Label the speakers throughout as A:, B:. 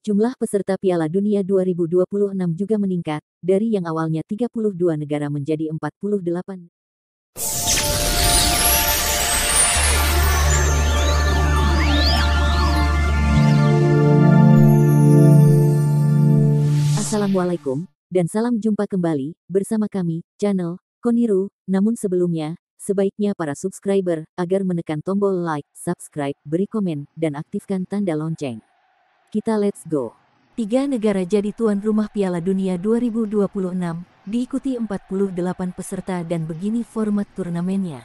A: Jumlah peserta Piala Dunia 2026 juga meningkat, dari yang awalnya 32 negara menjadi 48. Assalamualaikum, dan salam jumpa kembali, bersama kami, channel Koniru. Namun sebelumnya, sebaiknya para subscriber, agar menekan tombol like, subscribe, beri komen, dan aktifkan tanda lonceng. Kita let's go. 3 negara jadi tuan rumah Piala Dunia 2026, diikuti 48 peserta dan begini format turnamennya.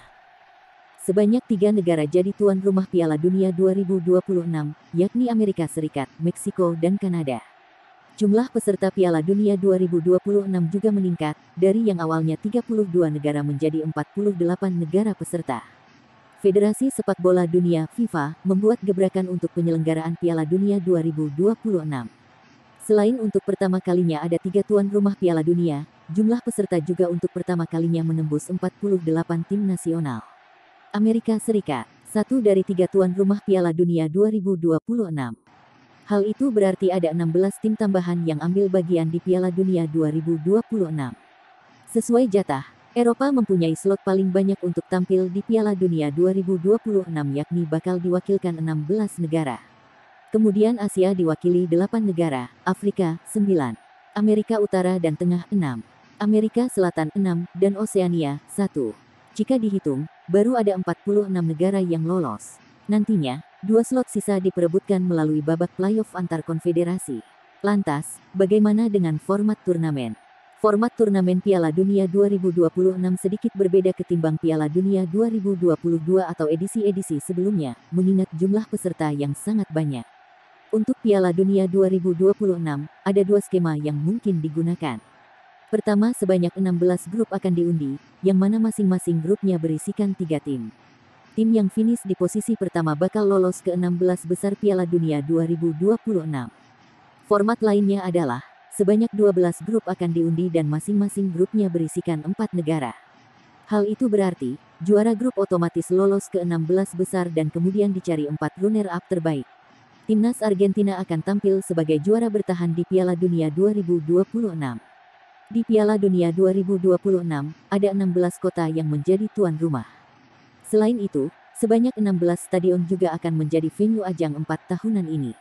A: Sebanyak 3 negara jadi tuan rumah Piala Dunia 2026, yakni Amerika Serikat, Meksiko, dan Kanada. Jumlah peserta Piala Dunia 2026 juga meningkat, dari yang awalnya 32 negara menjadi 48 negara peserta. Federasi Sepak Bola Dunia (FIFA) membuat gebrakan untuk penyelenggaraan Piala Dunia 2026. Selain untuk pertama kalinya ada 3 tuan rumah Piala Dunia, jumlah peserta juga untuk pertama kalinya menembus 48 tim nasional. Amerika Serikat, 1 dari 3 tuan rumah Piala Dunia 2026. Hal itu berarti ada 16 tim tambahan yang ambil bagian di Piala Dunia 2026. Sesuai jatah, Eropa mempunyai slot paling banyak untuk tampil di Piala Dunia 2026 yakni bakal diwakilkan 16 negara. Kemudian Asia diwakili 8 negara, Afrika 9, Amerika Utara dan Tengah 6, Amerika Selatan 6, dan Oseania 1. Jika dihitung, baru ada 46 negara yang lolos. Nantinya, 2 slot sisa diperebutkan melalui babak playoff antar konfederasi. Lantas, bagaimana dengan format turnamen? Format turnamen Piala Dunia 2026 sedikit berbeda ketimbang Piala Dunia 2022 atau edisi-edisi sebelumnya, mengingat jumlah peserta yang sangat banyak. Untuk Piala Dunia 2026, ada 2 skema yang mungkin digunakan. Pertama, sebanyak 16 grup akan diundi, yang mana masing-masing grupnya berisikan 3 tim. Tim yang finish di posisi pertama bakal lolos ke 16 besar Piala Dunia 2026. Format lainnya adalah sebanyak 12 grup akan diundi dan masing-masing grupnya berisikan 4 negara. Hal itu berarti, juara grup otomatis lolos ke 16 besar dan kemudian dicari 4 runner-up terbaik. Timnas Argentina akan tampil sebagai juara bertahan di Piala Dunia 2026. Di Piala Dunia 2026, ada 16 kota yang menjadi tuan rumah. Selain itu, sebanyak 16 stadion juga akan menjadi venue ajang 4 tahunan ini.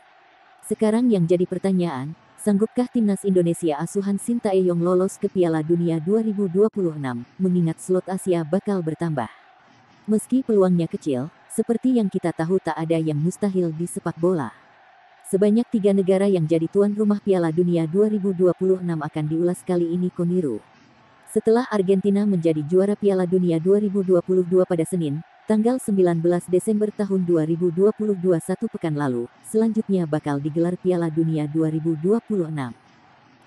A: Sekarang yang jadi pertanyaan, sanggupkah timnas Indonesia asuhan Sintayong lolos ke Piala Dunia 2026, mengingat slot Asia bakal bertambah? Meski peluangnya kecil, seperti yang kita tahu tak ada yang mustahil di sepak bola. Sebanyak 3 negara yang jadi tuan rumah Piala Dunia 2026 akan diulas kali ini Koniru. Setelah Argentina menjadi juara Piala Dunia 2022 pada Senin, tanggal 19 Desember tahun 2022 1 pekan lalu, selanjutnya bakal digelar Piala Dunia 2026.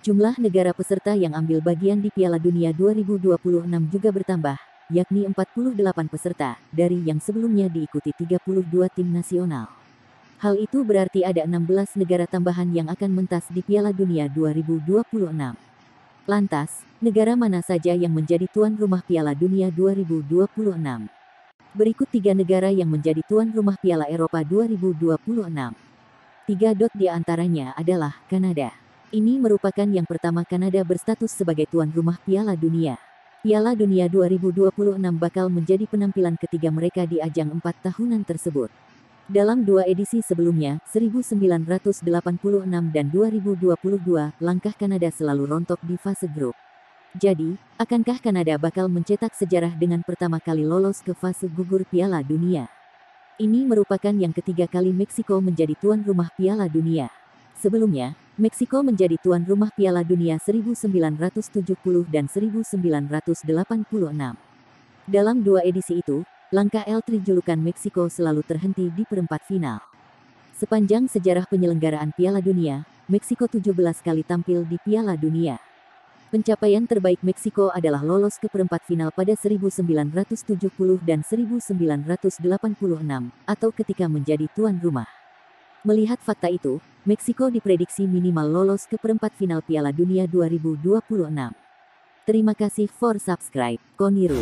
A: Jumlah negara peserta yang ambil bagian di Piala Dunia 2026 juga bertambah, yakni 48 peserta, dari yang sebelumnya diikuti 32 tim nasional. Hal itu berarti ada 16 negara tambahan yang akan mentas di Piala Dunia 2026. Lantas, negara mana saja yang menjadi tuan rumah Piala Dunia 2026? Berikut 3 negara yang menjadi tuan rumah Piala Eropa 2026. 3 di antaranya adalah Kanada. Ini merupakan yang pertama Kanada berstatus sebagai tuan rumah Piala Dunia. Piala Dunia 2026 bakal menjadi penampilan ketiga mereka di ajang 4 tahunan tersebut. Dalam 2 edisi sebelumnya, 1986 dan 2022, langkah Kanada selalu rontok di fase grup. Jadi, akankah Kanada bakal mencetak sejarah dengan pertama kali lolos ke fase gugur Piala Dunia? Ini merupakan yang ketiga kali Meksiko menjadi tuan rumah Piala Dunia. Sebelumnya, Meksiko menjadi tuan rumah Piala Dunia 1970 dan 1986. Dalam 2 edisi itu, langkah El Tri julukan Meksiko selalu terhenti di perempat final. Sepanjang sejarah penyelenggaraan Piala Dunia, Meksiko 17 kali tampil di Piala Dunia. Pencapaian terbaik Meksiko adalah lolos ke perempat final pada 1970 dan 1986, atau ketika menjadi tuan rumah. Melihat fakta itu, Meksiko diprediksi minimal lolos ke perempat final Piala Dunia 2026. Terima kasih for subscribe, Koniru.